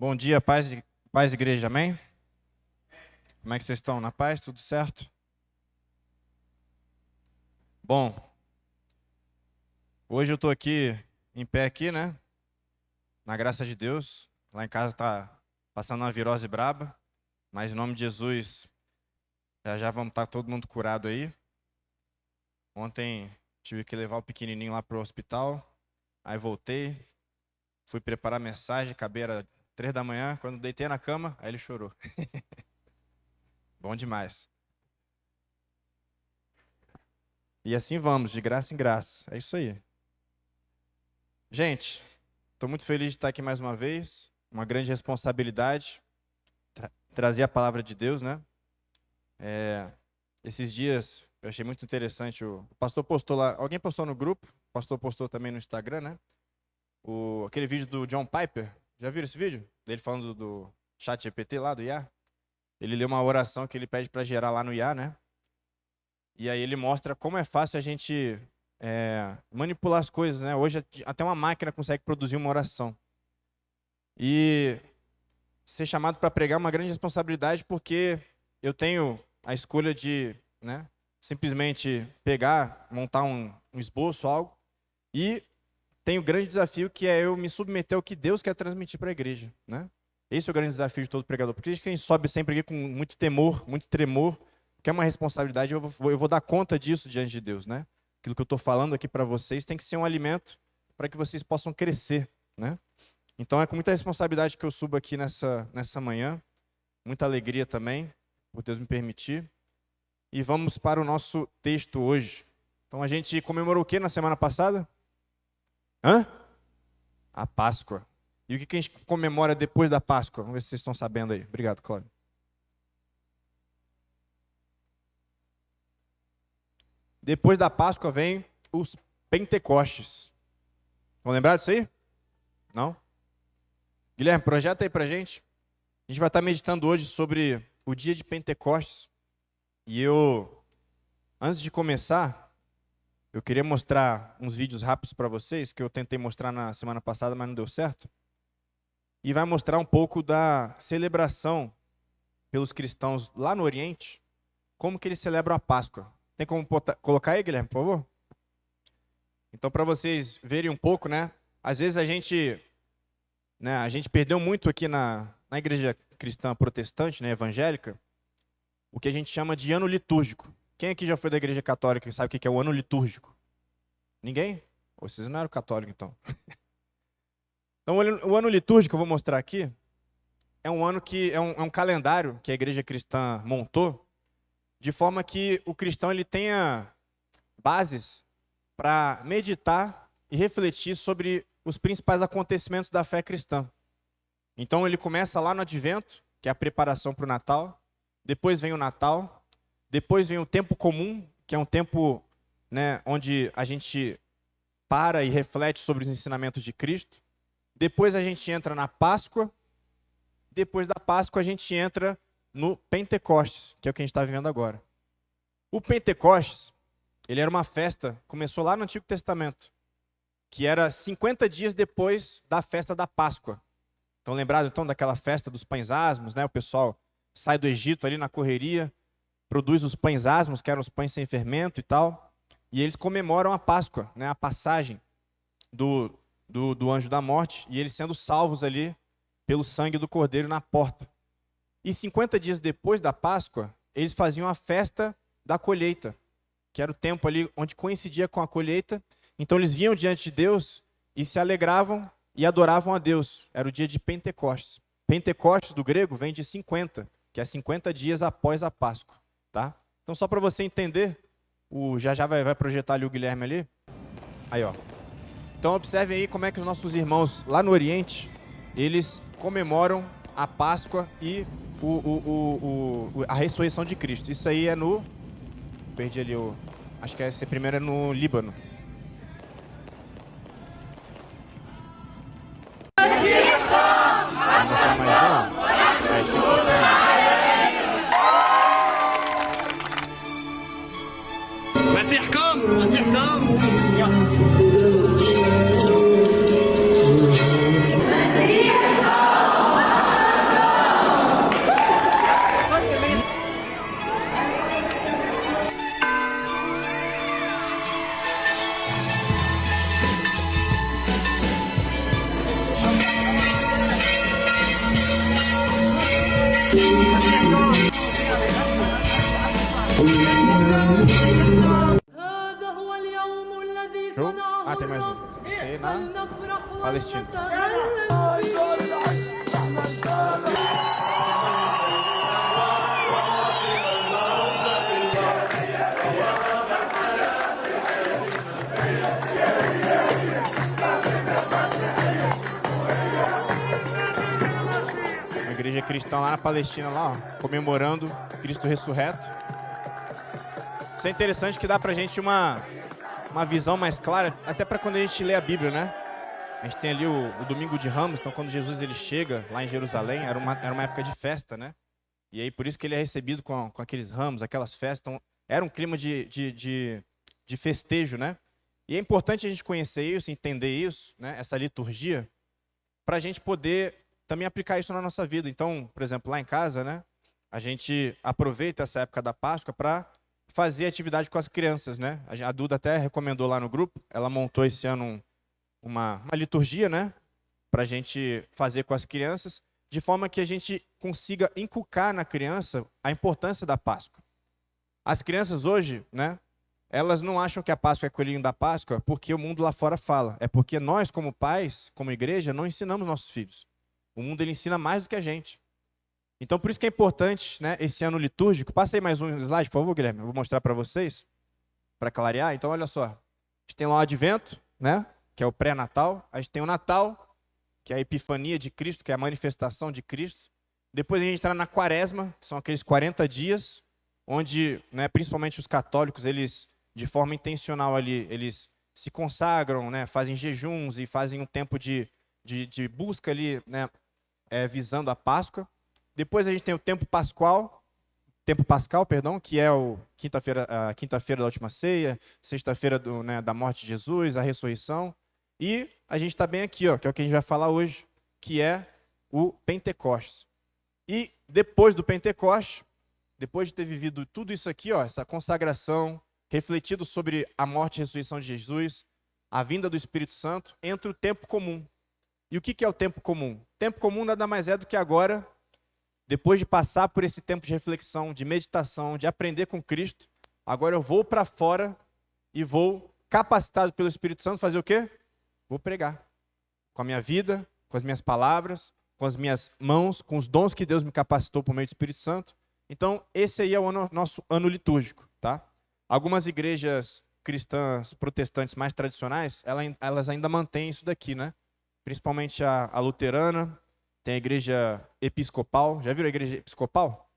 Bom dia, paz igreja, amém? Como é que vocês estão? Na paz, tudo certo? Bom, hoje eu estou aqui, em pé aqui, né? Na graça de Deus. Lá em casa tá passando uma virose braba, mas em nome de Jesus, já vamos estar todo mundo curado aí. Ontem tive que levar o pequenininho lá para o hospital, aí voltei, fui preparar a mensagem, acabei, era 3 da manhã, quando deitei na cama, aí ele chorou. Bom demais. E assim vamos, de graça em graça. É isso aí. Gente, estou muito feliz de estar aqui mais uma vez. Uma grande responsabilidade trazer a palavra de Deus, né? Esses dias eu achei muito interessante. O pastor postou lá, alguém postou no grupo, o pastor postou também no Instagram, né? Aquele vídeo do John Piper. Já viram esse vídeo? Dele falando do ChatGPT lá, do IA. Ele lê uma oração que ele pede para gerar lá no IA, né? E aí ele mostra como é fácil a gente manipular as coisas, né? Hoje até uma máquina consegue produzir uma oração. E ser chamado para pregar é uma grande responsabilidade, porque eu tenho a escolha de, né, simplesmente pegar, montar um esboço, algo, e tenho o grande desafio que é eu me submeter ao que Deus quer transmitir para a igreja, né? Esse é o grande desafio de todo pregador, porque a gente sobe sempre aqui com muito temor, muito tremor, que é uma responsabilidade, eu vou dar conta disso diante de Deus, né? Aquilo que eu estou falando aqui para vocês tem que ser um alimento para que vocês possam crescer, né? Então é com muita responsabilidade que eu subo aqui nessa manhã, muita alegria também, por Deus me permitir. E vamos para o nosso texto hoje. Então a gente comemorou o que na semana passada? A Páscoa. E o que a gente comemora depois da Páscoa? Vamos ver se vocês estão sabendo aí. Obrigado, Cláudio. Depois da Páscoa vem os Pentecostes. Vão lembrar disso aí? Não? Guilherme, projeta aí pra gente. A gente vai estar meditando hoje sobre o dia de Pentecostes. E antes de começar, eu queria mostrar uns vídeos rápidos para vocês, que eu tentei mostrar na semana passada, mas não deu certo. E vai mostrar um pouco da celebração pelos cristãos lá no Oriente, como que eles celebram a Páscoa. Tem como colocar aí, Guilherme, por favor? Então, para vocês verem um pouco, né? Às vezes a gente perdeu muito aqui na igreja cristã protestante, né, evangélica, o que a gente chama de ano litúrgico. Quem aqui já foi da igreja católica e sabe o que é o ano litúrgico? Ninguém? Vocês não eram católicos, então. Então, o ano litúrgico, eu vou mostrar aqui, é um ano que é um calendário que a igreja cristã montou, de forma que o cristão ele tenha bases para meditar e refletir sobre os principais acontecimentos da fé cristã. Então ele começa lá no Advento, que é a preparação para o Natal, depois vem o Natal, depois vem o tempo comum, que é um tempo, né, onde a gente para e reflete sobre os ensinamentos de Cristo. Depois a gente entra na Páscoa, depois da Páscoa a gente entra no Pentecostes, que é o que a gente está vivendo agora. O Pentecostes, ele era uma festa, começou lá no Antigo Testamento, que era 50 dias depois da festa da Páscoa. Estão lembrados então daquela festa dos pães asmos, né? O pessoal sai do Egito ali na correria, produz os pães asmos, que eram os pães sem fermento e tal, e eles comemoram a Páscoa, né? A passagem do anjo da morte, e eles sendo salvos ali pelo sangue do cordeiro na porta. E 50 dias depois da Páscoa, eles faziam a festa da colheita, que era o tempo ali onde coincidia com a colheita. Então eles vinham diante de Deus e se alegravam e adoravam a Deus. Era o dia de Pentecostes. Pentecostes do grego vem de 50, que é 50 dias após a Páscoa, tá? Então só para você entender, já vai projetar ali o Guilherme ali. Aí, ó. Então observem aí como é que os nossos irmãos lá no Oriente, eles comemoram a Páscoa e a ressurreição de Cristo. Isso aí é no... Perdi ali acho que esse primeiro é no Líbano. Vou mostrar mais um. Esse aqui. Acercamos! Show? Ah, tem mais um. Esse aí na Palestina. Uma igreja cristã lá na Palestina, lá, ó, comemorando Cristo ressurreto. Isso é interessante que dá pra gente uma visão mais clara, até para quando a gente lê a Bíblia, né? A gente tem ali o Domingo de Ramos, então quando Jesus ele chega lá em Jerusalém, era uma época de festa, né? E aí por isso que ele é recebido com aqueles ramos, aquelas festas, então, era um clima de festejo, né? E é importante a gente conhecer isso, entender isso, né? Essa liturgia, para a gente poder também aplicar isso na nossa vida. Então, por exemplo, lá em casa, né? A gente aproveita essa época da Páscoa para fazer atividade com as crianças, né? A Duda até recomendou lá no grupo, ela montou esse ano uma liturgia, né? Para a gente fazer com as crianças, de forma que a gente consiga inculcar na criança a importância da Páscoa. As crianças hoje, né? Elas não acham que a Páscoa é coelhinho da Páscoa porque o mundo lá fora fala. É porque nós, como pais, como igreja, não ensinamos nossos filhos. O mundo ele ensina mais do que a gente. Então, por isso que é importante, né, esse ano litúrgico. Passa aí mais um slide, por favor, Guilherme. Eu vou mostrar para vocês, para clarear. Então, olha só. A gente tem lá o Advento, né, que é o pré-natal. A gente tem o Natal, que é a Epifania de Cristo, que é a manifestação de Cristo. Depois a gente entra na Quaresma, que são aqueles 40 dias, onde, né, principalmente os católicos, eles, de forma intencional ali, eles se consagram, né, fazem jejuns e fazem um tempo de busca ali, né, visando a Páscoa. Depois a gente tem o tempo pascal, que é a quinta-feira da última ceia, sexta-feira né, da morte de Jesus, a ressurreição. E a gente está bem aqui, ó, que é o que a gente vai falar hoje, que é o Pentecostes. E depois do Pentecostes, depois de ter vivido tudo isso aqui, ó, essa consagração, refletido sobre a morte e ressurreição de Jesus, a vinda do Espírito Santo, entra o tempo comum. E o que é o tempo comum? O tempo comum nada mais é do que agora, depois de passar por esse tempo de reflexão, de meditação, de aprender com Cristo, agora eu vou para fora e vou, capacitado pelo Espírito Santo, fazer o quê? Vou pregar. Com a minha vida, com as minhas palavras, com as minhas mãos, com os dons que Deus me capacitou por meio do Espírito Santo. Então, esse aí é o nosso ano litúrgico, tá? Algumas igrejas cristãs protestantes mais tradicionais, elas ainda mantêm isso daqui, né? Principalmente a luterana, tem a igreja episcopal. Já viram a igreja episcopal?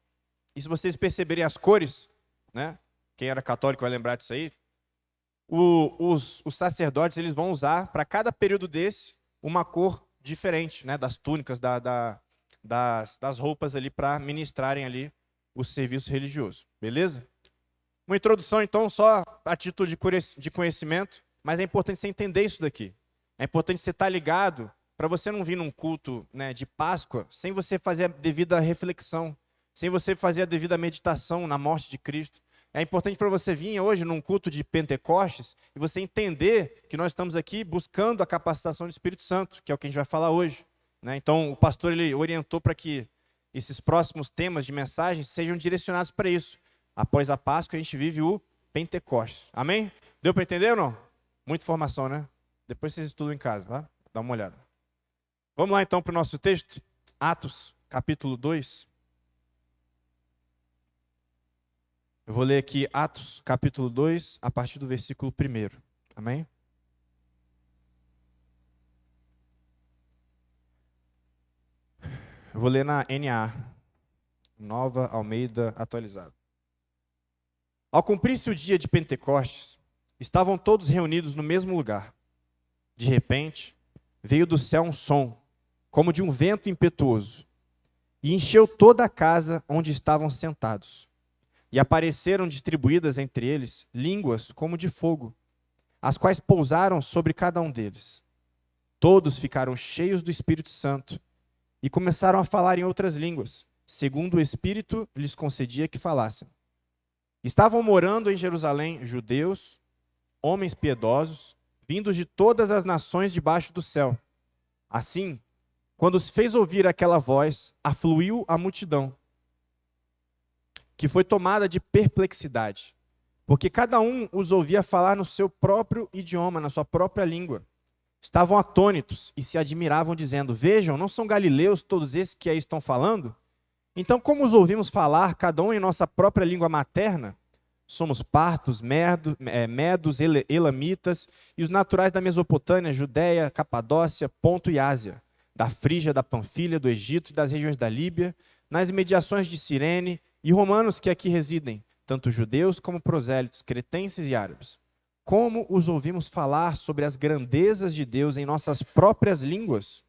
E se vocês perceberem as cores, né? Quem era católico vai lembrar disso aí. Os sacerdotes eles vão usar, para cada período desse, uma cor diferente, né? Das túnicas, das roupas ali, para ministrarem ali o serviço religioso. Beleza? Uma introdução, então, só a título de conhecimento, mas é importante você entender isso daqui. É importante você estar ligado, para você não vir num culto, né, de Páscoa sem você fazer a devida reflexão, sem você fazer a devida meditação na morte de Cristo. É importante para você vir hoje num culto de Pentecostes e você entender que nós estamos aqui buscando a capacitação do Espírito Santo, que é o que a gente vai falar hoje, né? Então, o pastor ele orientou para que esses próximos temas de mensagem sejam direcionados para isso. Após a Páscoa, a gente vive o Pentecostes. Amém? Deu para entender ou não? Muita informação, né? Depois vocês estudam em casa, tá? Dá uma olhada. Vamos lá então para o nosso texto, Atos, capítulo 2. Eu vou ler aqui Atos, capítulo 2, a partir do versículo 1. Amém? Eu vou ler na NA, Nova Almeida Atualizada. Ao cumprir-se o dia de Pentecostes, estavam todos reunidos no mesmo lugar. De repente, veio do céu um som, como de um vento impetuoso, e encheu toda a casa onde estavam sentados. E apareceram distribuídas entre eles línguas como de fogo, as quais pousaram sobre cada um deles. Todos ficaram cheios do Espírito Santo e começaram a falar em outras línguas, segundo o Espírito lhes concedia que falassem. Estavam morando em Jerusalém judeus, homens piedosos, vindos de todas as nações debaixo do céu. Assim, quando se fez ouvir aquela voz, afluiu a multidão, que foi tomada de perplexidade, porque cada um os ouvia falar no seu próprio idioma, na sua própria língua. Estavam atônitos e se admiravam, dizendo: Vejam, não são galileus todos esses que aí estão falando? Então, como os ouvimos falar, cada um em nossa própria língua materna? Somos partos, medos, elamitas e os naturais da Mesopotâmia, Judéia, Capadócia, Ponto e Ásia, da Frígia, da Panfilha, do Egito e das regiões da Líbia, nas imediações de Cirene, e romanos que aqui residem, tanto judeus como prosélitos, cretenses e árabes. Como os ouvimos falar sobre as grandezas de Deus em nossas próprias línguas?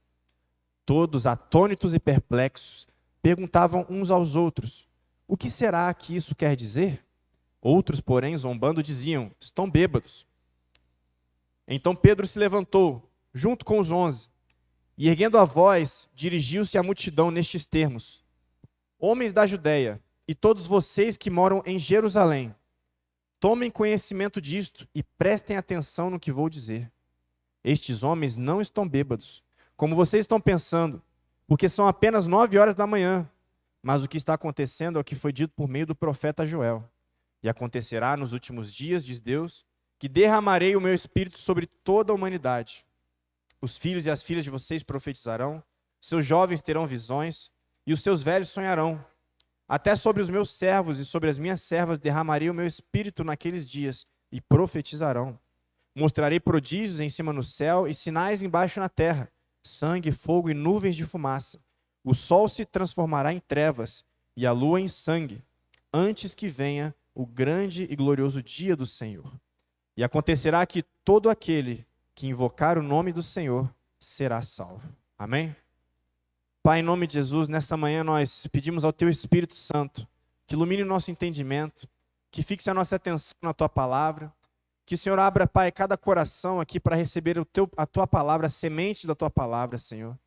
Todos, atônitos e perplexos, perguntavam uns aos outros: o que será que isso quer dizer? Outros, porém, zombando, diziam: estão bêbados. Então Pedro se levantou, junto com os 11, e erguendo a voz, dirigiu-se à multidão nestes termos: Homens da Judéia, e todos vocês que moram em Jerusalém, tomem conhecimento disto e prestem atenção no que vou dizer. Estes homens não estão bêbados, como vocês estão pensando, porque são apenas 9 horas da manhã. Mas o que está acontecendo é o que foi dito por meio do profeta Joel. E acontecerá nos últimos dias, diz Deus, que derramarei o meu espírito sobre toda a humanidade. Os filhos e as filhas de vocês profetizarão, seus jovens terão visões, e os seus velhos sonharão. Até sobre os meus servos e sobre as minhas servas derramarei o meu espírito naqueles dias, e profetizarão. Mostrarei prodígios em cima no céu e sinais embaixo na terra, sangue, fogo e nuvens de fumaça. O sol se transformará em trevas e a lua em sangue, antes que venha o grande e glorioso dia do Senhor. E acontecerá que todo aquele que invocar o nome do Senhor será salvo. Amém? Pai, em nome de Jesus, nessa manhã nós pedimos ao Teu Espírito Santo que ilumine o nosso entendimento, que fixe a nossa atenção na Tua palavra, que o Senhor abra, Pai, cada coração aqui para receber a Tua palavra, a semente da Tua palavra, Senhor.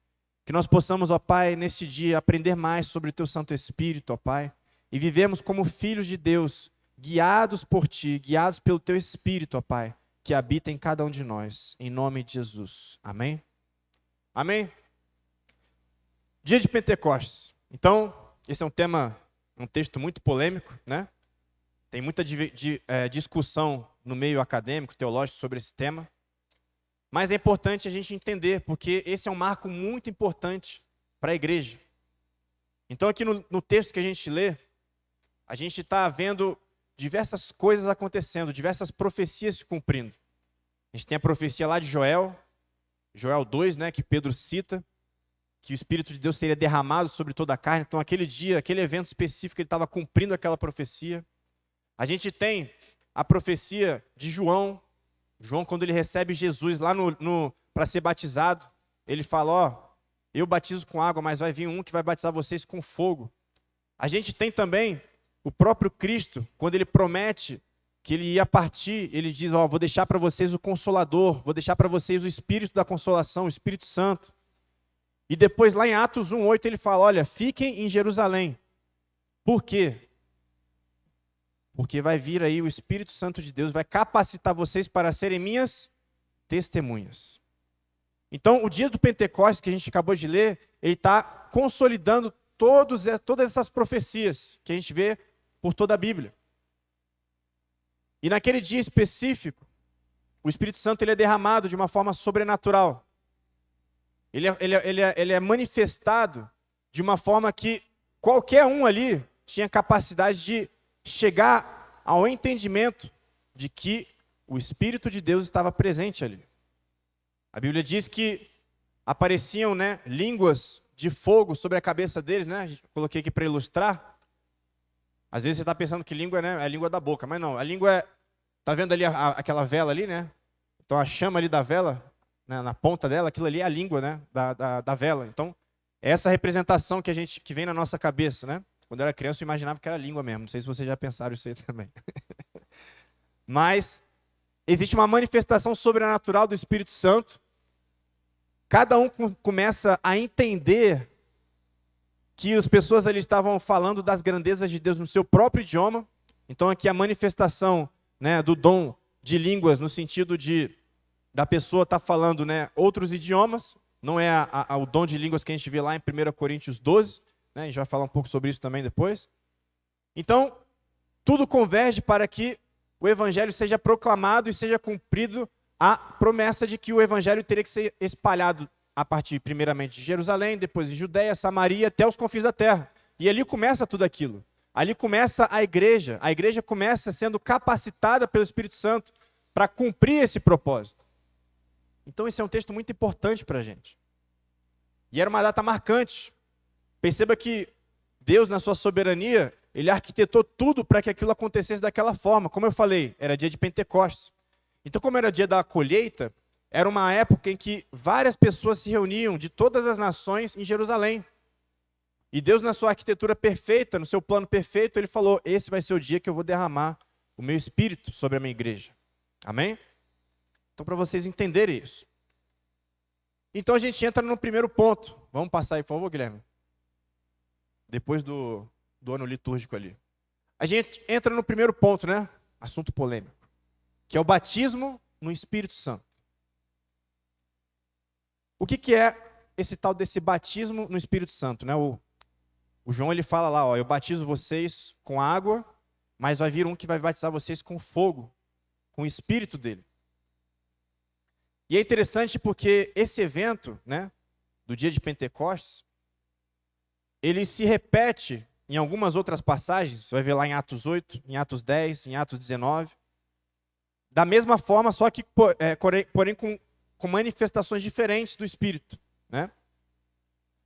Que nós possamos, ó Pai, neste dia aprender mais sobre o Teu Santo Espírito, ó Pai, e vivemos como filhos de Deus, guiados por Ti, guiados pelo Teu Espírito, ó Pai, que habita em cada um de nós, em nome de Jesus. Amém? Amém? Dia de Pentecostes. Então, esse é um texto muito polêmico, né? Tem muita discussão no meio acadêmico, teológico sobre esse tema. Mas é importante a gente entender, porque esse é um marco muito importante para a igreja. Então, aqui no texto que a gente lê, a gente está vendo diversas coisas acontecendo, diversas profecias se cumprindo. A gente tem a profecia lá de Joel 2, né, que Pedro cita, que o Espírito de Deus teria derramado sobre toda a carne. Então, aquele dia, aquele evento específico, ele estava cumprindo aquela profecia. A gente tem a profecia de João, quando ele recebe Jesus lá para ser batizado, ele fala: ó, eu batizo com água, mas vai vir um que vai batizar vocês com fogo. A gente tem também o próprio Cristo, quando ele promete que ele ia partir, ele diz: ó, vou deixar para vocês o Consolador, vou deixar para vocês o Espírito da Consolação, o Espírito Santo. E depois lá em Atos 1:8 ele fala: olha, fiquem em Jerusalém. Por quê? Porque vai vir aí o Espírito Santo de Deus, vai capacitar vocês para serem minhas testemunhas. Então, o dia do Pentecostes que a gente acabou de ler, ele está consolidando todas essas profecias que a gente vê por toda a Bíblia. E naquele dia específico, o Espírito Santo ele é derramado de uma forma sobrenatural. Ele é manifestado de uma forma que qualquer um ali tinha capacidade de chegar ao entendimento de que o Espírito de Deus estava presente ali. A Bíblia diz que apareciam, né, línguas de fogo sobre a cabeça deles, né? Coloquei aqui para ilustrar. Às vezes você está pensando que língua, né, é a língua da boca, mas não. A língua é, tá vendo ali aquela vela ali, né? Então a chama ali da vela, né, na ponta dela, aquilo ali é a língua, né, da vela. Então é essa representação que vem na nossa cabeça, né? Quando eu era criança eu imaginava que era língua mesmo. Não sei se vocês já pensaram isso aí também. Mas existe uma manifestação sobrenatural do Espírito Santo. Cada um começa a entender que as pessoas ali estavam falando das grandezas de Deus no seu próprio idioma. Então aqui a manifestação, né, do dom de línguas no sentido da pessoa estar falando, né, outros idiomas. Não é o dom de línguas que a gente vê lá em 1 Coríntios 12. A gente vai falar um pouco sobre isso também depois. Então, tudo converge para que o evangelho seja proclamado e seja cumprido a promessa de que o evangelho teria que ser espalhado a partir, primeiramente, de Jerusalém, depois de Judeia, Samaria, até os confins da terra. E ali começa tudo aquilo. Ali começa a igreja começa sendo capacitada pelo Espírito Santo para cumprir esse propósito. Então esse é um texto muito importante para a gente. E era uma data marcante. Perceba que Deus, na sua soberania, Ele arquitetou tudo para que aquilo acontecesse daquela forma. Como eu falei, era dia de Pentecostes. Então, como era dia da colheita, era uma época em que várias pessoas se reuniam de todas as nações em Jerusalém. E Deus, na sua arquitetura perfeita, no seu plano perfeito, Ele falou, esse vai ser o dia que eu vou derramar o meu Espírito sobre a minha igreja. Amém? Então, para vocês entenderem isso. Então, a gente entra no primeiro ponto. Vamos passar aí, por favor, Guilherme? Depois do ano litúrgico ali. A gente entra no primeiro ponto, né? Assunto polêmico. Que é o batismo no Espírito Santo. O que é esse tal desse batismo no Espírito Santo, né? O João, ele fala lá, ó, eu batizo vocês com água, mas vai vir um que vai batizar vocês com fogo, com o Espírito dele. E é interessante porque esse evento, né, do dia de Pentecostes, ele se repete em algumas outras passagens, você vai ver lá em Atos 8, em Atos 10, em Atos 19, da mesma forma, só que, porém com manifestações diferentes do Espírito, né?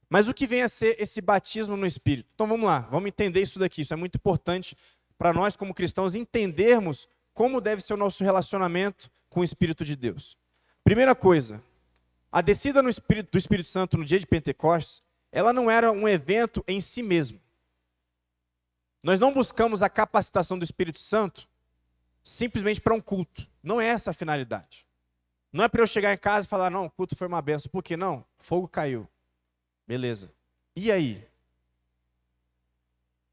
Mas o que vem a ser esse batismo no Espírito? Então vamos lá, vamos entender isso daqui. Isso é muito importante para nós como cristãos entendermos como deve ser o nosso relacionamento com o Espírito de Deus. Primeira coisa, a descida do Espírito Santo no dia de Pentecostes, ela não era um evento em si mesmo. Nós não buscamos a capacitação do Espírito Santo simplesmente para um culto. Não é essa a finalidade. Não é para eu chegar em casa e falar, não, o culto foi uma benção. Por que não? Fogo caiu. Beleza. E aí?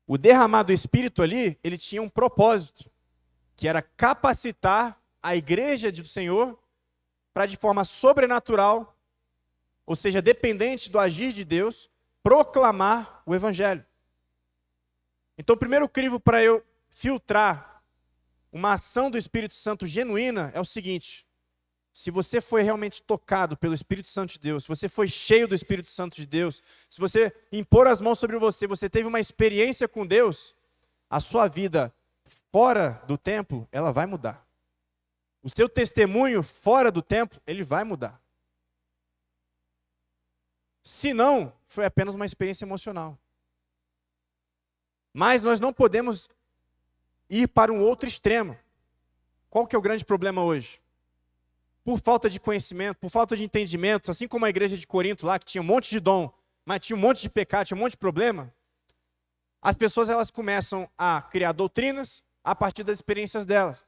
O derramar do Espírito ali, ele tinha um propósito, que era capacitar a igreja do Senhor para de forma sobrenatural, ou seja, dependente do agir de Deus, proclamar o Evangelho. Então, o primeiro crivo para eu filtrar uma ação do Espírito Santo genuína é o seguinte: se você foi realmente tocado pelo Espírito Santo de Deus, se você foi cheio do Espírito Santo de Deus, se você impor as mãos sobre você, você teve uma experiência com Deus, a sua vida fora do templo, ela vai mudar. O seu testemunho fora do templo, ele vai mudar. Se não, foi apenas uma experiência emocional. Mas nós não podemos ir para um outro extremo. Qual que é o grande problema hoje? Por falta de conhecimento, por falta de entendimento, assim como a igreja de Corinto lá, que tinha um monte de dom, mas tinha um monte de pecado, tinha um monte de problema, as pessoas elas começam a criar doutrinas a partir das experiências delas.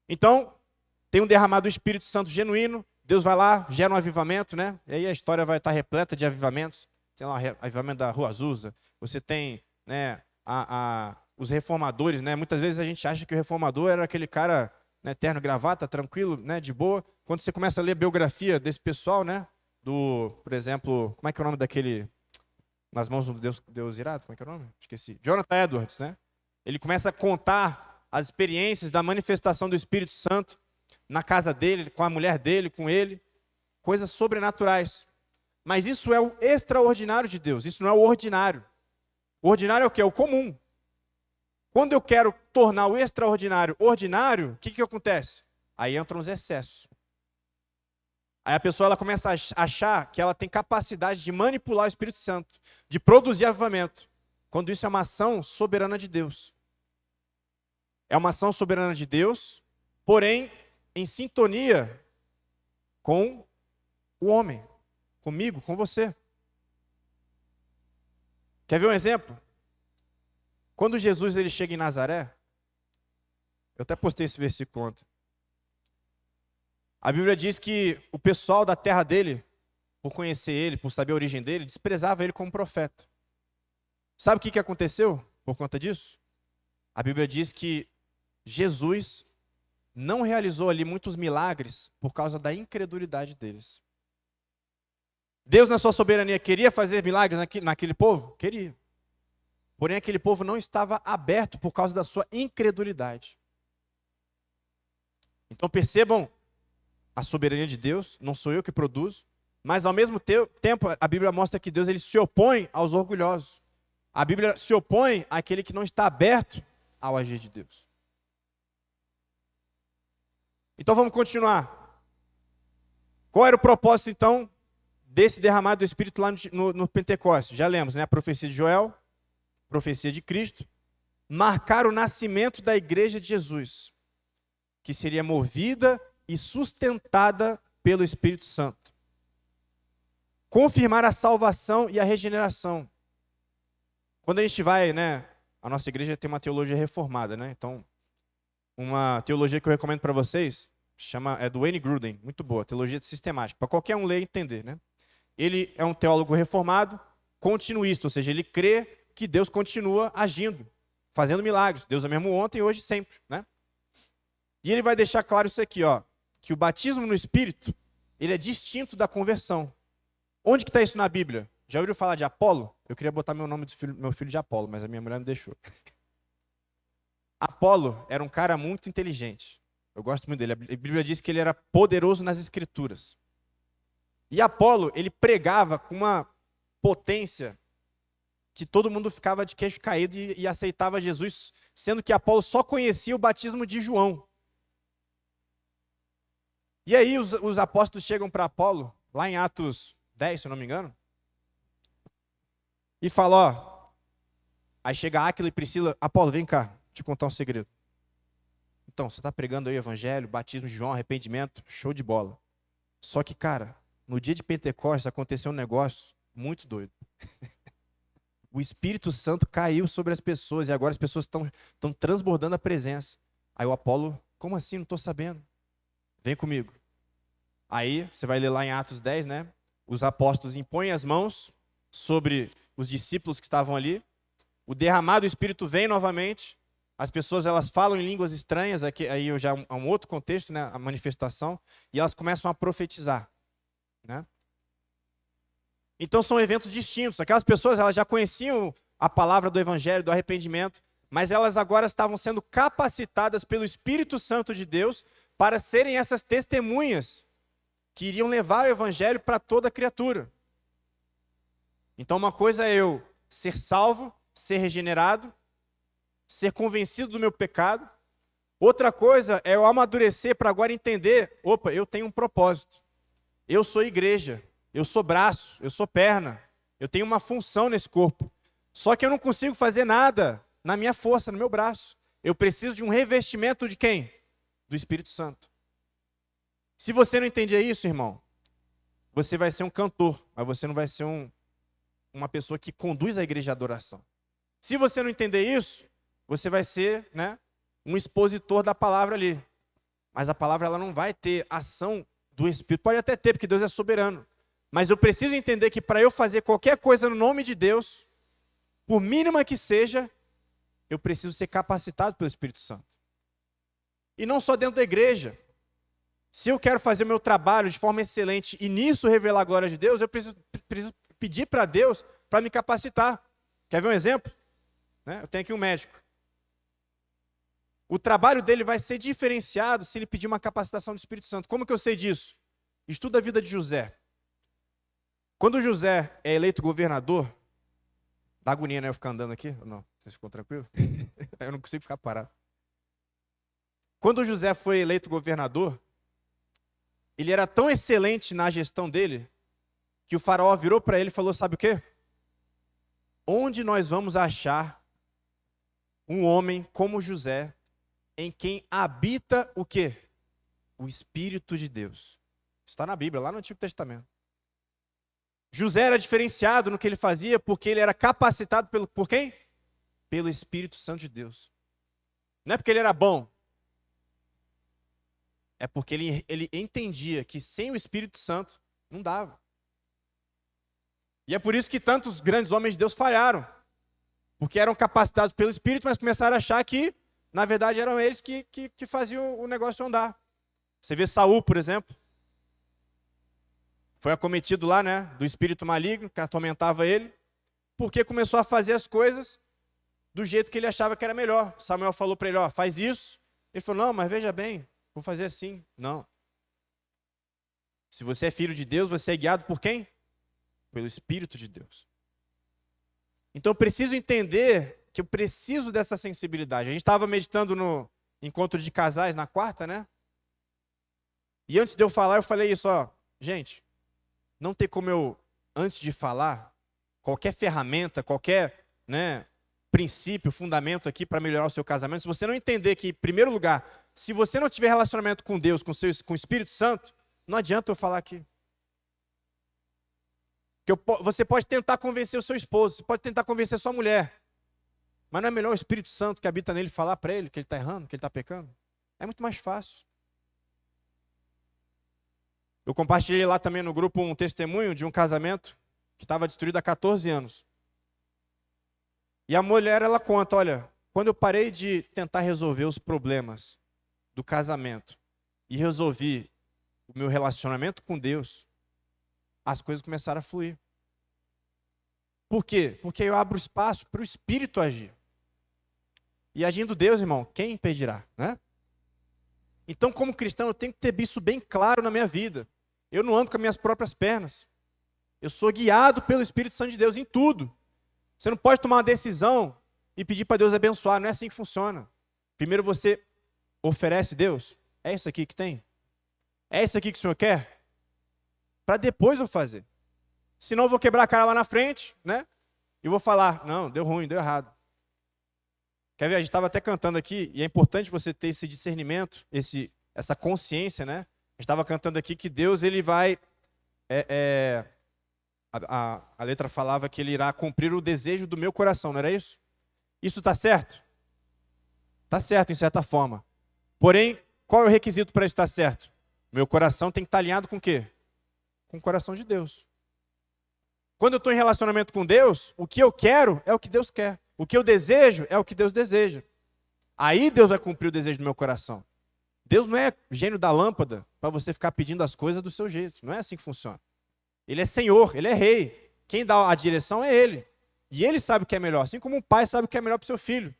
Então, tem um derramado do Espírito Santo genuíno, Deus vai lá, gera um avivamento, né? E aí a história vai estar repleta de avivamentos. Tem lá o avivamento da Rua Azusa, você tem, né, os reformadores, né? Muitas vezes a gente acha que o reformador era aquele cara, né, terno, gravata, tranquilo, né, de boa. Quando você começa a ler a biografia desse pessoal, né, por exemplo, como é que é o nome daquele, nas mãos do Deus irado, como é que é o nome? Esqueci. Jonathan Edwards, né? Ele começa a contar as experiências da manifestação do Espírito Santo na casa dele, com a mulher dele, com ele, coisas sobrenaturais. Mas isso é o extraordinário de Deus, isso não é o ordinário. O ordinário é o quê? É o comum. Quando eu quero tornar o extraordinário ordinário, o que acontece? Aí entram os excessos. Aí a pessoa ela começa a achar que ela tem capacidade de manipular o Espírito Santo, de produzir avivamento, quando isso é uma ação soberana de Deus. É uma ação soberana de Deus, porém em sintonia com o homem, comigo, com você. Quer ver um exemplo? Quando Jesus ele chega em Nazaré, eu até postei esse versículo ontem. A Bíblia diz que o pessoal da terra dele, por conhecer ele, por saber a origem dele, desprezava ele como profeta. Sabe o que aconteceu por conta disso? A Bíblia diz que Jesus não realizou ali muitos milagres por causa da incredulidade deles. Deus, na sua soberania, queria fazer milagres naquele povo? Queria. Porém, aquele povo não estava aberto por causa da sua incredulidade. Então percebam a soberania de Deus, não sou eu que produzo, mas ao mesmo tempo a Bíblia mostra que Deus ele se opõe aos orgulhosos. A Bíblia se opõe àquele que não está aberto ao agir de Deus. Então vamos continuar. Qual era o propósito então desse derramado do Espírito lá no Pentecostes? Já lemos, né? A profecia de Joel, profecia de Cristo, marcar o nascimento da igreja de Jesus, que seria movida e sustentada pelo Espírito Santo. Confirmar a salvação e a regeneração. Quando a gente vai, né, a nossa igreja tem uma teologia reformada, né? Então, uma teologia que eu recomendo para vocês, é do Wayne Grudem, muito boa, teologia sistemática, para qualquer um ler e entender, né? Ele é um teólogo reformado, continuista, ou seja, ele crê que Deus continua agindo, fazendo milagres. Deus é mesmo ontem, hoje e sempre, né? E ele vai deixar claro isso aqui, ó, que o batismo no Espírito, ele é distinto da conversão. Onde que está isso na Bíblia? Já ouviram falar de Apolo? Eu queria botar meu nome do meu filho de Apolo, mas a minha mulher não deixou. Apolo era um cara muito inteligente. Eu gosto muito dele. A Bíblia diz que ele era poderoso nas Escrituras. E Apolo, ele pregava com uma potência que todo mundo ficava de queixo caído e aceitava Jesus, sendo que Apolo só conhecia o batismo de João. E aí os apóstolos chegam para Apolo, lá em Atos 10, se eu não me engano, e falam, ó, aí chega Áquila e Priscila, Apolo, vem cá, te contar um segredo. Então, você está pregando aí o evangelho, batismo de João, arrependimento, show de bola. Só que, cara, no dia de Pentecostes aconteceu um negócio muito doido. O Espírito Santo caiu sobre as pessoas e agora as pessoas estão transbordando a presença. Aí o Apolo, como assim? Não estou sabendo. Vem comigo. Aí, você vai ler lá em Atos 10, né? Os apóstolos impõem as mãos sobre os discípulos que estavam ali. O derramado Espírito vem novamente. As pessoas elas falam em línguas estranhas, aqui, aí já é um outro contexto, né? A manifestação. E elas começam a profetizar, né? Então são eventos distintos. Aquelas pessoas elas já conheciam a palavra do evangelho, do arrependimento, mas elas agora estavam sendo capacitadas pelo Espírito Santo de Deus para serem essas testemunhas que iriam levar o evangelho para toda criatura. Então uma coisa é eu ser salvo, ser regenerado, ser convencido do meu pecado. Outra coisa é eu amadurecer para agora entender, opa, eu tenho um propósito. Eu sou igreja, eu sou braço, eu sou perna, eu tenho uma função nesse corpo. Só que eu não consigo fazer nada na minha força, no meu braço. Eu preciso de um revestimento de quem? Do Espírito Santo. Se você não entender isso, irmão, você vai ser um cantor, mas você não vai ser uma pessoa que conduz a igreja de adoração. Se você não entender isso, você vai ser, né, um expositor da palavra ali. Mas a palavra ela não vai ter ação do Espírito. Pode até ter, porque Deus é soberano. Mas eu preciso entender que para eu fazer qualquer coisa no nome de Deus, por mínima que seja, eu preciso ser capacitado pelo Espírito Santo. E não só dentro da igreja. Se eu quero fazer o meu trabalho de forma excelente e nisso revelar a glória de Deus, eu preciso pedir para Deus para me capacitar. Quer ver um exemplo? Né? Eu tenho aqui um médico. O trabalho dele vai ser diferenciado se ele pedir uma capacitação do Espírito Santo. Como que eu sei disso? Estuda a vida de José. Quando José é eleito governador, dá agonia, né? Eu ficar andando aqui? Não, vocês ficam tranquilos? Eu não consigo ficar parado. Quando José foi eleito governador, ele era tão excelente na gestão dele, que o faraó virou para ele e falou, sabe o quê? Onde nós vamos achar um homem como José, em quem habita o quê? O Espírito de Deus. Isso está na Bíblia, lá no Antigo Testamento. José era diferenciado no que ele fazia, porque ele era capacitado por quem? Pelo Espírito Santo de Deus. Não é porque ele era bom. É porque ele entendia que sem o Espírito Santo não dava. E é por isso que tantos grandes homens de Deus falharam. Porque eram capacitados pelo Espírito, mas começaram a achar que, na verdade, eram eles que faziam o negócio andar. Você vê Saul, por exemplo. Foi acometido lá, né, do espírito maligno, que atormentava ele. Porque começou a fazer as coisas do jeito que ele achava que era melhor. Samuel falou para ele, ó, faz isso. Ele falou, não, mas veja bem, vou fazer assim. Não. Se você é filho de Deus, você é guiado por quem? Pelo Espírito de Deus. Então eu preciso entender que eu preciso dessa sensibilidade. A gente estava meditando no encontro de casais na quarta, né? E antes de eu falar, eu falei isso, ó. Gente, não tem como eu, antes de falar, qualquer ferramenta, qualquer, né, princípio, fundamento aqui para melhorar o seu casamento, se você não entender que, em primeiro lugar, se você não tiver relacionamento com Deus, com o Espírito Santo, não adianta eu falar aqui. Você pode tentar convencer o seu esposo, você pode tentar convencer a sua mulher, mas não é melhor o Espírito Santo que habita nele falar para ele que ele está errando, que ele está pecando? É muito mais fácil. Eu compartilhei lá também no grupo um testemunho de um casamento que estava destruído há 14 anos. E a mulher, ela conta, olha, quando eu parei de tentar resolver os problemas do casamento e resolvi o meu relacionamento com Deus, as coisas começaram a fluir. Por quê? Porque eu abro espaço para o Espírito agir. E agindo Deus, irmão, quem impedirá, né? Então, como cristão, eu tenho que ter isso bem claro na minha vida. Eu não ando com as minhas próprias pernas. Eu sou guiado pelo Espírito Santo de Deus em tudo. Você não pode tomar uma decisão e pedir para Deus abençoar. Não é assim que funciona. Primeiro você oferece Deus. É isso aqui que tem? É isso aqui que o Senhor quer? Para depois eu fazer. Senão eu vou quebrar a cara lá na frente, né? E vou falar, não, deu ruim, deu errado. Quer ver? A gente estava até cantando aqui, e é importante você ter esse discernimento, essa consciência, né? A gente estava cantando aqui que Deus, ele vai... A letra falava que ele irá cumprir o desejo do meu coração, não era isso? Isso está certo? Está certo, em certa forma. Porém, qual é o requisito para isso estar certo? Meu coração tem que estar alinhado com o quê? Com o coração de Deus. Quando eu estou em relacionamento com Deus, o que eu quero é o que Deus quer. O que eu desejo é o que Deus deseja. Aí Deus vai cumprir o desejo do meu coração. Deus não é gênio da lâmpada para você ficar pedindo as coisas do seu jeito. Não é assim que funciona. Ele é Senhor, Ele é Rei. Quem dá a direção é Ele. E Ele sabe o que é melhor, assim como um pai sabe o que é melhor para o seu filho.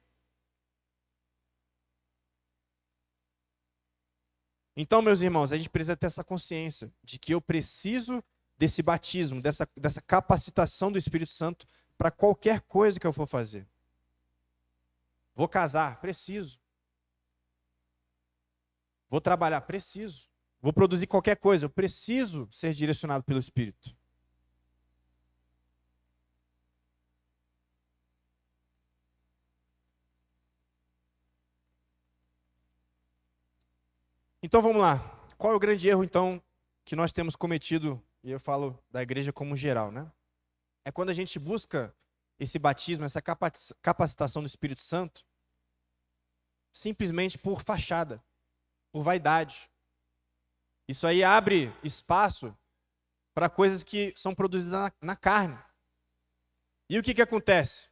Então, meus irmãos, a gente precisa ter essa consciência de que eu preciso desse batismo, dessa capacitação do Espírito Santo para qualquer coisa que eu for fazer. Vou casar? Preciso. Vou trabalhar? Preciso. Vou produzir qualquer coisa? Eu preciso ser direcionado pelo Espírito. Então vamos lá. Qual é o grande erro, então, que nós temos cometido, e eu falo da igreja como geral, né? É quando a gente busca esse batismo, essa capacitação do Espírito Santo, simplesmente por fachada, por vaidade. Isso aí abre espaço para coisas que são produzidas na carne. E o que acontece?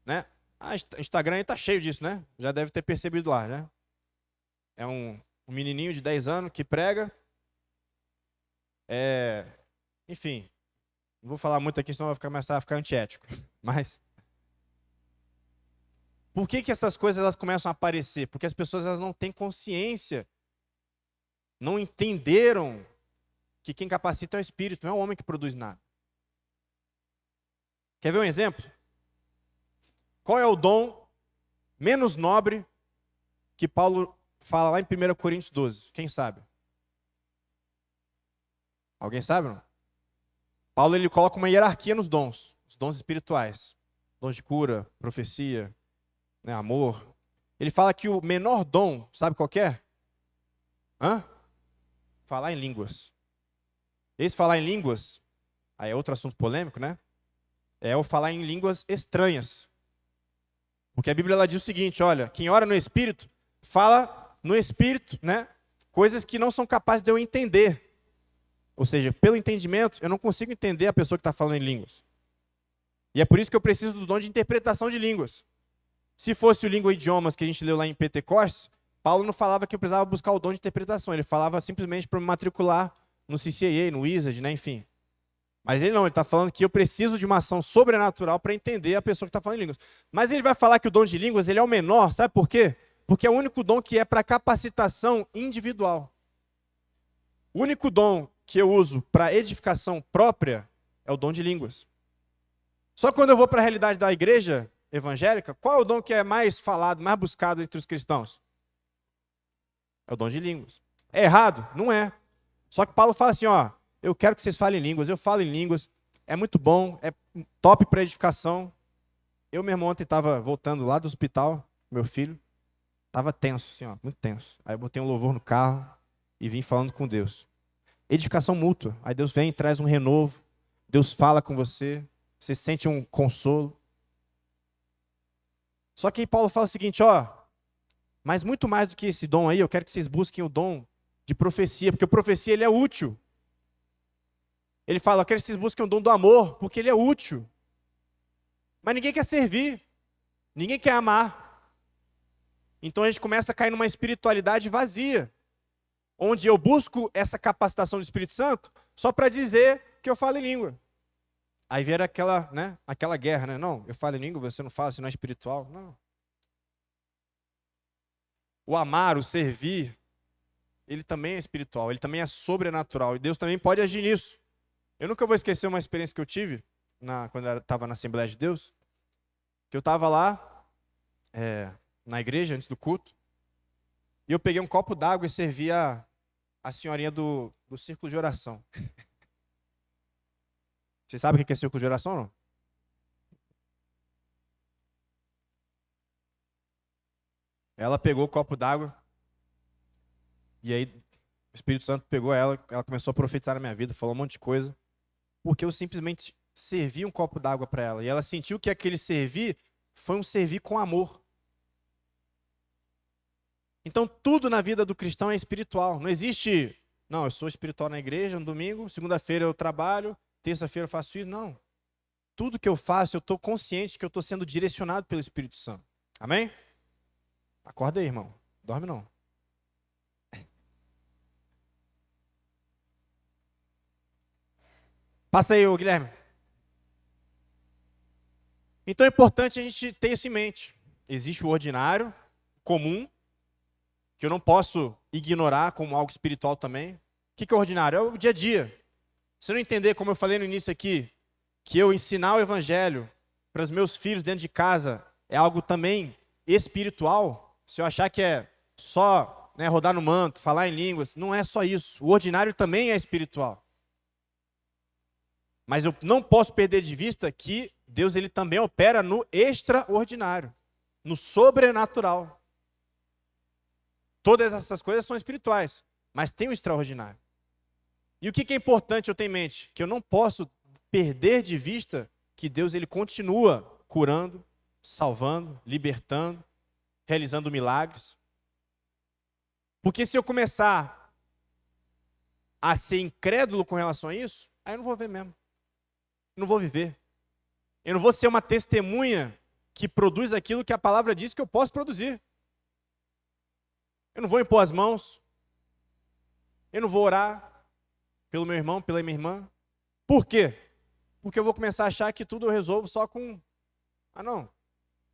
Né? O Instagram está cheio disso, né? Já deve ter percebido lá, né? É um menininho de 10 anos que prega. Enfim, não vou falar muito aqui, senão vai começar a ficar antiético. Mas por que essas coisas elas começam a aparecer? Porque as pessoas elas não têm consciência, não entenderam que quem capacita é o Espírito, não é o homem que produz nada. Quer ver um exemplo? Qual é o dom menos nobre que Paulo fala lá em 1 Coríntios 12? Quem sabe? Alguém sabe, não? Paulo ele coloca uma hierarquia nos dons, os dons espirituais. Dons de cura, profecia, né, amor. Ele fala que o menor dom, sabe qual que é? Falar em línguas. Esse falar em línguas, aí é outro assunto polêmico, né? É o falar em línguas estranhas. Porque a Bíblia ela diz o seguinte, olha, quem ora no Espírito, fala no Espírito, né? Coisas que não são capazes de eu entender. Ou seja, pelo entendimento, eu não consigo entender a pessoa que está falando em línguas. E é por isso que eu preciso do dom de interpretação de línguas. Se fosse o língua e idiomas que a gente leu lá em Pentecostes, Paulo não falava que eu precisava buscar o dom de interpretação. Ele falava simplesmente para me matricular no CCAA, no Wizard, né? Enfim. Mas ele não, ele está falando que eu preciso de uma ação sobrenatural para entender a pessoa que está falando em línguas. Mas ele vai falar que o dom de línguas ele é o menor, sabe por quê? Porque é o único dom que é para capacitação individual. O único dom que eu uso para edificação própria é o dom de línguas. Só que quando eu vou para a realidade da igreja evangélica, qual é o dom que é mais falado, mais buscado entre os cristãos? É o dom de línguas. É errado? Não é. Só que Paulo fala assim, ó, eu quero que vocês falem línguas, eu falo em línguas, é muito bom, é top para edificação. Eu mesmo ontem estava voltando lá do hospital, meu filho, estava tenso, assim, ó, muito tenso. Aí eu botei um louvor no carro e vim falando com Deus. Edificação mútua. Aí Deus vem e traz um renovo, Deus fala com você, você sente um consolo. Só que aí Paulo fala o seguinte, ó, mas muito mais do que esse dom aí, eu quero que vocês busquem o dom de profecia, porque a profecia ele é útil. Ele fala, eu quero que vocês busquem o dom do amor, porque ele é útil. Mas ninguém quer servir, ninguém quer amar. Então a gente começa a cair numa espiritualidade vazia, onde eu busco essa capacitação do Espírito Santo só para dizer que eu falo em língua. Aí vira aquela guerra, né? Não, eu falo em língua, você não fala, você não é espiritual. Não. O amar, o servir, ele também é espiritual, ele também é sobrenatural. E Deus também pode agir nisso. Eu nunca vou esquecer uma experiência que eu tive quando eu estava na Assembleia de Deus, que eu estava lá na igreja, antes do culto, e eu peguei um copo d'água e servi a senhorinha do círculo de oração. Vocês sabem o que é círculo de oração, não? Ela pegou o copo d'água, e aí o Espírito Santo pegou ela começou a profetizar na minha vida, falou um monte de coisa, porque eu simplesmente servi um copo d'água para ela, e ela sentiu que aquele servir foi um servir com amor. Então tudo na vida do cristão é espiritual, não existe, não, eu sou espiritual na igreja, no domingo, segunda-feira eu trabalho, terça-feira eu faço isso, não. Tudo que eu faço, eu estou consciente que eu estou sendo direcionado pelo Espírito Santo. Amém? Acorda aí, irmão. Dorme não. Passa aí, Guilherme. Então é importante a gente ter isso em mente. Existe o ordinário, comum, que eu não posso ignorar como algo espiritual também. O que é ordinário? É o dia a dia. Se eu não entender, como eu falei no início aqui, que eu ensinar o evangelho para os meus filhos dentro de casa é algo também espiritual, se eu achar que é só rodar no manto, falar em línguas, não é só isso. O ordinário também é espiritual. Mas eu não posso perder de vista que Deus ele também opera no extraordinário, no sobrenatural. Todas essas coisas são espirituais, mas tem o extraordinário. E o que é importante eu ter em mente? Que eu não posso perder de vista que Deus ele continua curando, salvando, libertando, realizando milagres. Porque se eu começar a ser incrédulo com relação a isso, aí eu não vou ver mesmo. Eu não vou viver. Eu não vou ser uma testemunha que produz aquilo que a palavra diz que eu posso produzir. Eu não vou impor as mãos. Eu não vou orar pelo meu irmão, pela minha irmã. Por quê? Porque eu vou começar a achar que tudo eu resolvo só com... Ah, não.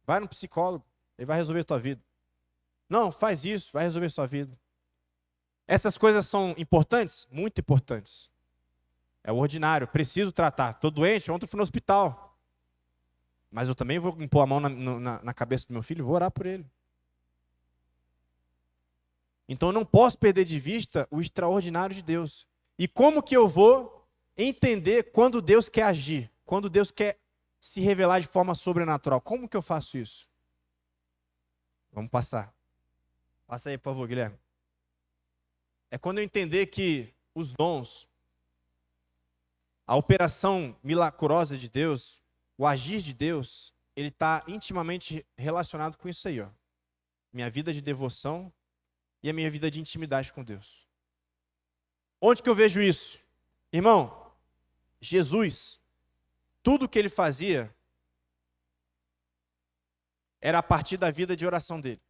Vai no psicólogo, ele vai resolver a tua vida. Não, faz isso, vai resolver a sua vida. Essas coisas são importantes? Muito importantes. É o ordinário, preciso tratar. Estou doente, ontem eu fui no hospital. Mas eu também vou impor a mão na cabeça do meu filho e vou orar por ele. Então eu não posso perder de vista o extraordinário de Deus. E como que eu vou entender quando Deus quer agir? Quando Deus quer se revelar de forma sobrenatural? Como que eu faço isso? Vamos passar. Passa aí, por favor, Guilherme. É quando eu entender que os dons, a operação milagrosa de Deus, o agir de Deus, ele está intimamente relacionado com isso aí, ó. Minha vida de devoção e a minha vida de intimidade com Deus. Onde que eu vejo isso? Irmão, Jesus, tudo que ele fazia era a partir da vida de oração dele.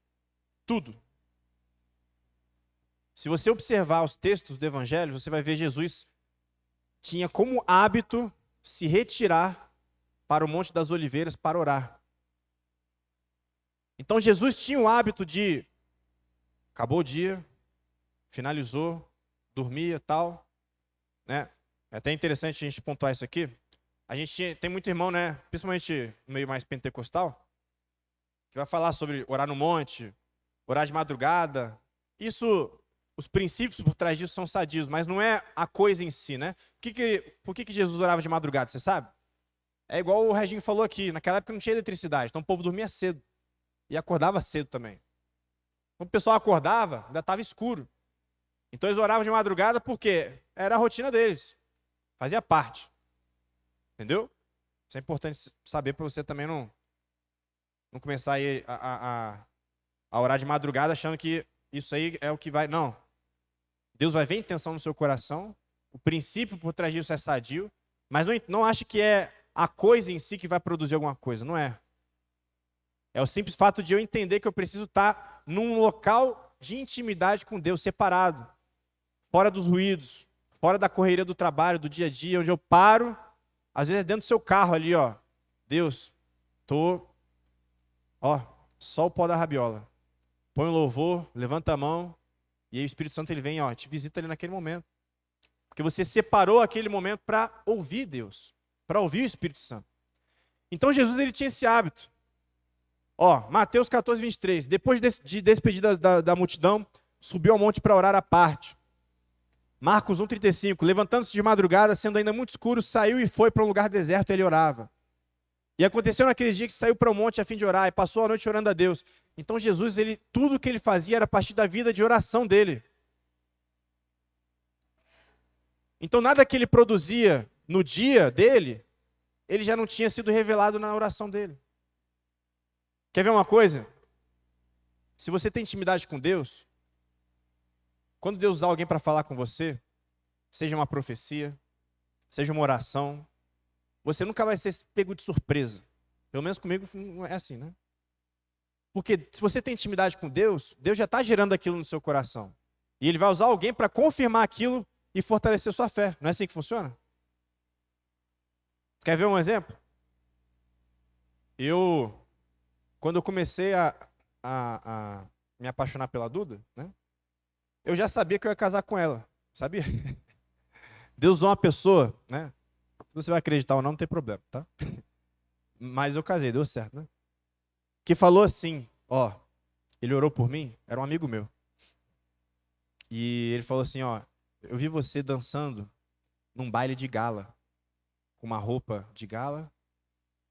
Tudo. Se você observar os textos do Evangelho, você vai ver Jesus tinha como hábito se retirar para o Monte das Oliveiras para orar. Então Jesus tinha o hábito de, acabou o dia, finalizou, dormia e tal, né? É até interessante a gente pontuar isso aqui. A gente tem muito irmão, né? Principalmente no meio mais pentecostal, que vai falar sobre orar no monte, orar de madrugada. Isso, os princípios por trás disso são sadios, mas não é a coisa em si, né? Por que Jesus orava de madrugada, você sabe? É igual o Reginho falou aqui, naquela época não tinha eletricidade, então o povo dormia cedo e acordava cedo também. Quando o pessoal acordava, ainda estava escuro. Então eles oravam de madrugada porque era a rotina deles, fazia parte. Entendeu? Isso é importante saber para você também não começar aí a orar de madrugada achando que isso aí é o que vai... Não. Deus vai ver a intenção no seu coração, o princípio por trás disso é sadio, mas não ache que é a coisa em si que vai produzir alguma coisa, não é. É o simples fato de eu entender que eu preciso estar num local de intimidade com Deus, separado, fora dos ruídos, fora da correria do trabalho, do dia a dia, onde eu paro, às vezes dentro do seu carro ali, ó, Deus, só o pó da rabiola. Põe o louvor, levanta a mão, e aí o Espírito Santo ele vem, ó, te visita ali naquele momento. Porque você separou aquele momento para ouvir Deus, para ouvir o Espírito Santo. Então Jesus ele tinha esse hábito. Ó, Mateus 14, 23. Depois de despedir da multidão, subiu ao monte para orar à parte. Marcos 1, 35. Levantando-se de madrugada, sendo ainda muito escuro, saiu e foi para um lugar deserto e ele orava. E aconteceu naqueles dias que saiu para o monte a fim de orar e passou a noite orando a Deus. Então Jesus, tudo o que ele fazia era a partir da vida de oração dele. Então nada que ele produzia no dia dele, ele já não tinha sido revelado na oração dele. Quer ver uma coisa? Se você tem intimidade com Deus, quando Deus usar alguém para falar com você, seja uma profecia, seja uma oração, você nunca vai ser pego de surpresa. Pelo menos comigo não é assim, né? Porque se você tem intimidade com Deus, Deus já está gerando aquilo no seu coração. E Ele vai usar alguém para confirmar aquilo e fortalecer sua fé. Não é assim que funciona? Quer ver um exemplo? Quando eu comecei a me apaixonar pela Duda, né? Eu já sabia que eu ia casar com ela, sabia? Deus usou uma pessoa, né? Se você vai acreditar ou não, não tem problema, tá? Mas eu casei, deu certo, né? Que falou assim, ó, ele orou por mim, era um amigo meu. E ele falou assim, ó, eu vi você dançando num baile de gala, com uma roupa de gala,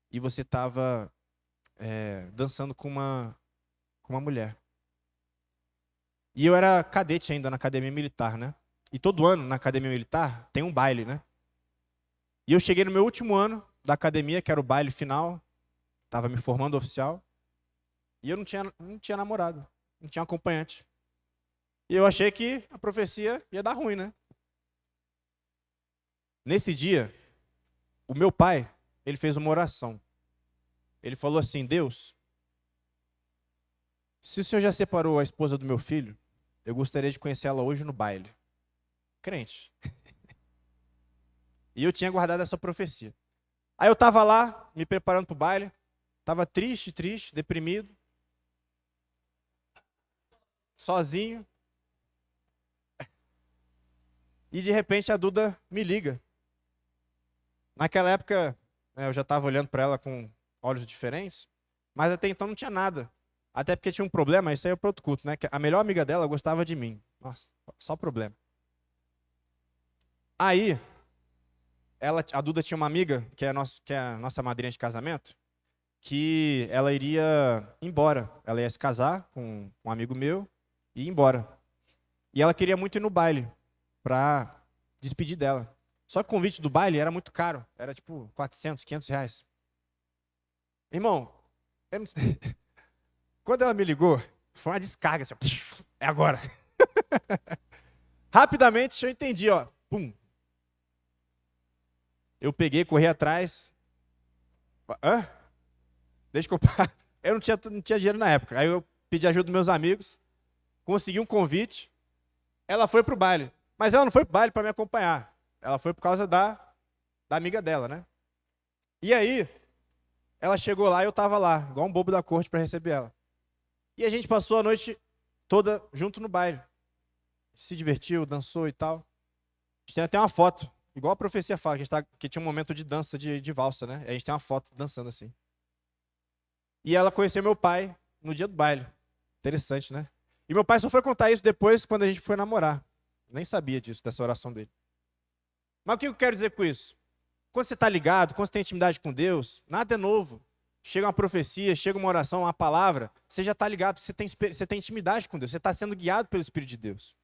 e você estava dançando com uma mulher. E eu era cadete ainda na academia militar, né? E todo ano na academia militar tem um baile, né? E eu cheguei no meu último ano da academia, que era o baile final, estava me formando oficial, e eu não tinha namorado, não tinha acompanhante. E eu achei que a profecia ia dar ruim, né? Nesse dia, o meu pai, ele fez uma oração. Ele falou assim, Deus, se o Senhor já separou a esposa do meu filho, eu gostaria de conhecê-la hoje no baile. Crente. E eu tinha guardado essa profecia. Aí eu estava lá, me preparando para o baile, estava triste, deprimido, sozinho. E de repente a Duda me liga. Naquela época, eu já estava olhando para ela com olhos diferentes, mas até então não tinha nada. Até porque tinha um problema, isso aí é para outro culto, né? Que a melhor amiga dela gostava de mim. Nossa, só problema. Aí, a Duda tinha uma amiga, que é a nossa madrinha de casamento, que ela iria embora. Ela ia se casar com um amigo meu e ir embora. E ela queria muito ir no baile, para despedir dela. Só que o convite do baile era muito caro. Era tipo 400, 500 reais. Irmão, eu não sei. Quando ela me ligou, foi uma descarga, assim, é agora. Rapidamente eu entendi, ó, pum. Eu peguei, corri atrás. Hã? Deixa eu comprar. Eu não tinha dinheiro na época. Aí eu pedi ajuda dos meus amigos, consegui um convite. Ela foi pro baile. Mas ela não foi pro baile para me acompanhar. Ela foi por causa da amiga dela, né? E aí, ela chegou lá e eu tava lá, igual um bobo da corte para receber ela. E a gente passou a noite toda junto no baile. Se divertiu, dançou e tal. A gente tem até uma foto, igual a profecia fala, que tinha um momento de dança de valsa, né? E a gente tem uma foto dançando assim. E ela conheceu meu pai no dia do baile. Interessante, né? E meu pai só foi contar isso depois, quando a gente foi namorar. Nem sabia disso, dessa oração dele. Mas o que eu quero dizer com isso? Quando você está ligado, quando você tem intimidade com Deus, nada é novo. Chega uma profecia, chega uma oração, uma palavra, você já está ligado, porque você tem intimidade com Deus, você está sendo guiado pelo Espírito de Deus.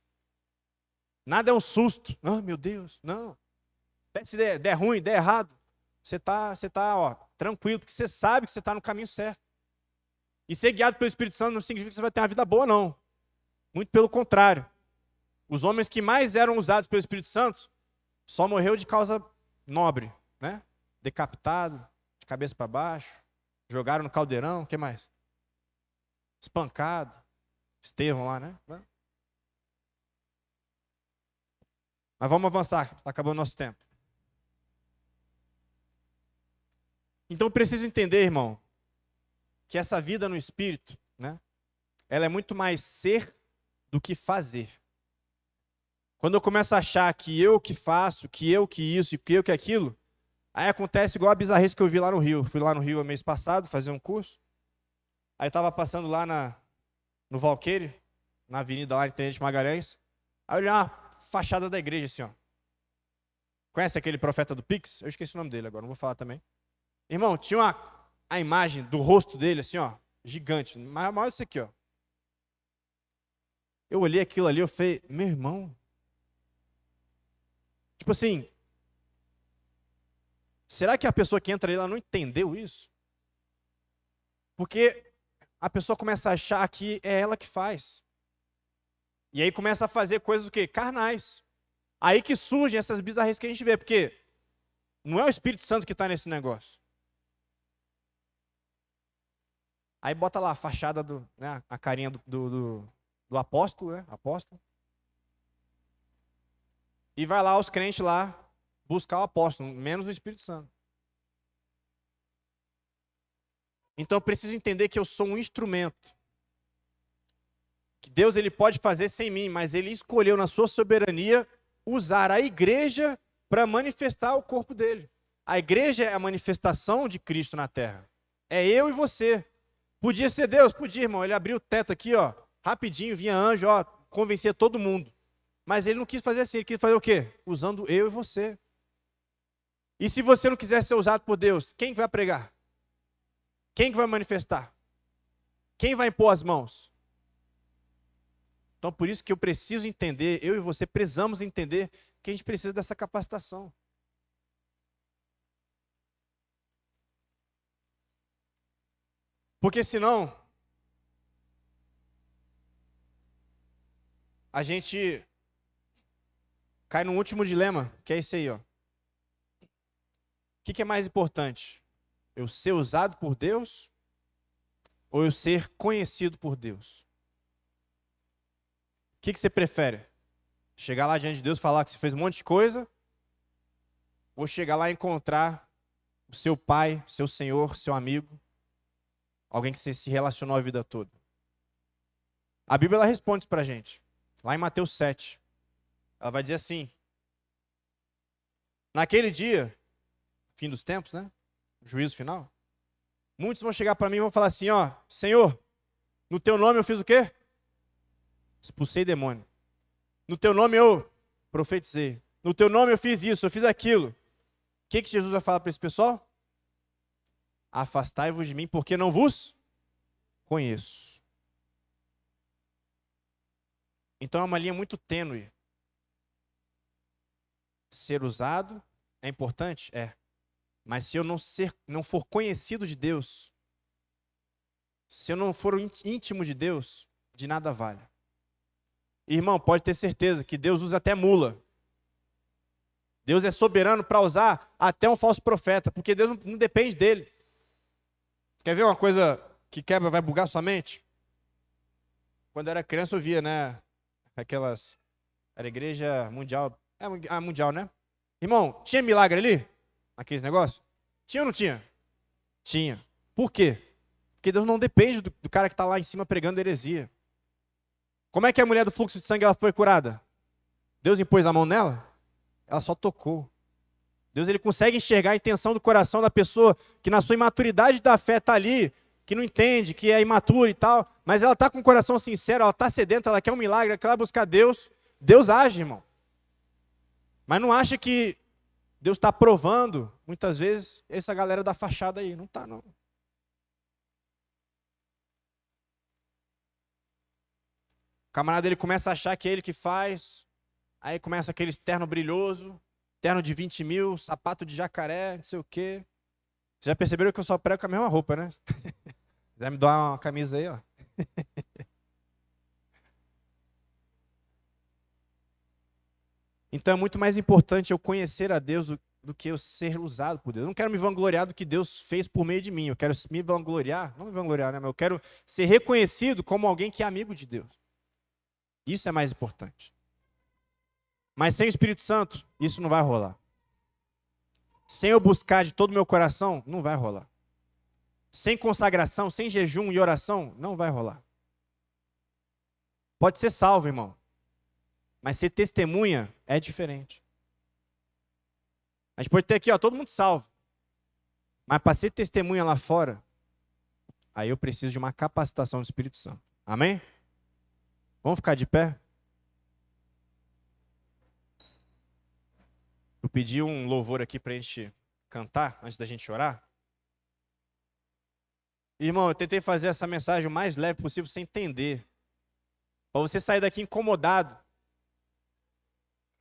Nada é um susto. Ah, meu Deus, não. Se der ruim, der errado, você tá, tranquilo, porque você sabe que você está no caminho certo. E ser guiado pelo Espírito Santo não significa que você vai ter uma vida boa, não. Muito pelo contrário. Os homens que mais eram usados pelo Espírito Santo só morreu de causa nobre, né? Decapitado, de cabeça para baixo, jogaram no caldeirão, o que mais? Espancado, Estevão lá, né? Mas vamos avançar, está acabando o nosso tempo. Então eu preciso entender, irmão, que essa vida no Espírito, né? Ela é muito mais ser do que fazer. Quando eu começo a achar que eu que faço, que eu que isso, que eu que aquilo, aí acontece igual a bizarrice que eu vi lá no Rio. Fui lá no Rio mês passado fazer um curso. Aí estava passando lá no Valqueire, na avenida lá em Tenente Magalhães. Aí eu olhei uma fachada da igreja assim, ó. Conhece aquele profeta do Pix? Eu esqueci o nome dele agora, não vou falar também. Irmão, tinha a imagem do rosto dele assim, ó, gigante, maior disso aqui, ó. Eu olhei aquilo ali, eu falei, meu irmão, tipo assim, será que a pessoa que entra ali, ela não entendeu isso? Porque a pessoa começa a achar que é ela que faz. E aí começa a fazer coisas o quê? Carnais. Aí que surgem essas bizarrices que a gente vê, porque não é o Espírito Santo que está nesse negócio. Aí bota lá a fachada, né, a carinha do apóstolo, né? Apóstolo. E vai lá os crentes lá buscar o apóstolo, menos o Espírito Santo. Então eu preciso entender que eu sou um instrumento. Que Deus ele pode fazer sem mim, mas ele escolheu na sua soberania usar a igreja para manifestar o corpo dele. A igreja é a manifestação de Cristo na terra. É eu e você. Podia ser Deus? Podia, irmão. Ele abriu o teto aqui, ó, rapidinho, vinha anjo, ó, convencia todo mundo. Mas ele não quis fazer assim, ele quis fazer o quê? Usando eu e você. E se você não quiser ser usado por Deus, quem vai pregar? Quem vai manifestar? Quem vai impor as mãos? Então, por isso que eu preciso entender, eu e você precisamos entender que a gente precisa dessa capacitação. Porque senão, a gente cai no último dilema, que é esse aí, ó. O que é mais importante? Eu ser usado por Deus ou eu ser conhecido por Deus? O que você prefere? Chegar lá diante de Deus e falar que você fez um monte de coisa? Ou chegar lá e encontrar o seu pai, seu senhor, seu amigo? Alguém que você se relacionou a vida toda? A Bíblia ela responde isso pra gente. Lá em Mateus 7. Ela vai dizer assim. Naquele dia, fim dos tempos, né? Juízo final. Muitos vão chegar para mim e vão falar assim, ó, Senhor, no teu nome eu fiz o quê? Expulsei demônio. No teu nome eu profetizei. No teu nome eu fiz isso, eu fiz aquilo. O que Jesus vai falar para esse pessoal? Afastai-vos de mim, porque não vos conheço. Então é uma linha muito tênue. Ser usado é importante? É. Mas se eu não for conhecido de Deus, se eu não for íntimo de Deus, de nada vale. Irmão, pode ter certeza que Deus usa até mula. Deus é soberano para usar até um falso profeta, porque Deus não depende dele. Você quer ver uma coisa que quebra, vai bugar sua mente? Quando eu era criança eu via, né, aquelas, era igreja mundial, mundial, né? Irmão, tinha milagre ali? Naqueles negócios? Tinha ou não tinha? Tinha. Por quê? Porque Deus não depende do cara que está lá em cima pregando heresia. Como é que a mulher do fluxo de sangue ela foi curada? Deus impôs a mão nela? Ela só tocou. Deus ele consegue enxergar a intenção do coração da pessoa que na sua imaturidade da fé está ali, que não entende, que é imatura e tal, mas ela está com o coração sincero, ela está sedenta, ela quer um milagre, ela quer buscar Deus. Deus age, irmão. Mas não acha que Deus está provando, muitas vezes, essa galera da fachada aí. Não está, não. O camarada ele começa a achar que é ele que faz, aí começa aquele terno brilhoso, terno de 20 mil, sapato de jacaré, não sei o quê. Vocês já perceberam que eu só prego com a mesma roupa, né? Se quiser me doar uma camisa aí, ó. Então é muito mais importante eu conhecer a Deus do que eu ser usado por Deus. Eu não quero me vangloriar do que Deus fez por meio de mim. Eu quero me vangloriar, não me vangloriar, né? Mas eu quero ser reconhecido como alguém que é amigo de Deus. Isso é mais importante. Mas sem o Espírito Santo, isso não vai rolar. Sem eu buscar de todo o meu coração, não vai rolar. Sem consagração, sem jejum e oração, não vai rolar. Pode ser salvo, irmão. Mas ser testemunha é diferente. A gente pode ter aqui, ó, todo mundo salvo. Mas para ser testemunha lá fora, aí eu preciso de uma capacitação do Espírito Santo. Amém? Vamos ficar de pé? Eu pedi um louvor aqui para a gente cantar, antes da gente orar. Irmão, eu tentei fazer essa mensagem o mais leve possível, sem entender. Para você sair daqui incomodado.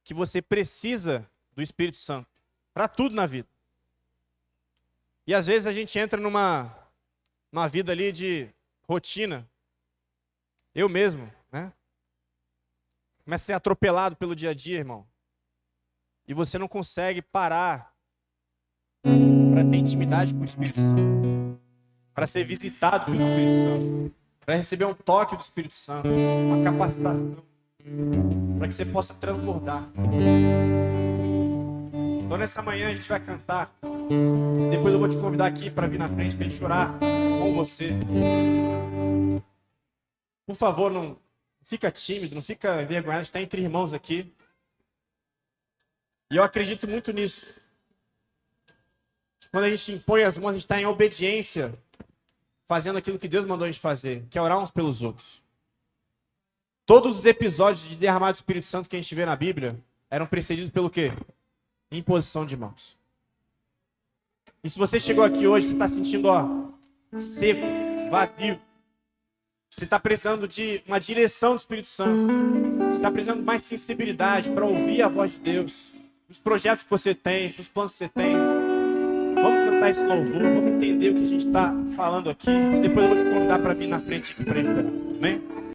Que você precisa do Espírito Santo. Para tudo na vida. E às vezes a gente entra numa vida ali de rotina. Eu mesmo, né? Começa a ser atropelado pelo dia a dia, irmão. E você não consegue parar para ter intimidade com o Espírito Santo. Para ser visitado pelo Espírito Santo. Para receber um toque do Espírito Santo. Uma capacitação. Para que você possa transbordar. Então nessa manhã a gente vai cantar. Depois eu vou te convidar aqui para vir na frente para a gente chorar com você. Por favor, não fica tímido, não fica envergonhado, a gente está entre irmãos aqui. E eu acredito muito nisso. Quando a gente impõe as mãos, a gente está em obediência, fazendo aquilo que Deus mandou a gente fazer, que é orar uns pelos outros. Todos os episódios de derramar do Espírito Santo que a gente vê na Bíblia eram precedidos pelo quê? Imposição de mãos. E se você chegou aqui hoje, você está sentindo, seco, vazio. Você está precisando de uma direção do Espírito Santo. Você está precisando de mais sensibilidade para ouvir a voz de Deus. Dos projetos que você tem, dos planos que você tem. Vamos cantar esse louvor, vamos entender o que a gente está falando aqui. Depois eu vou te convidar para vir na frente aqui para a gente orar. Amém?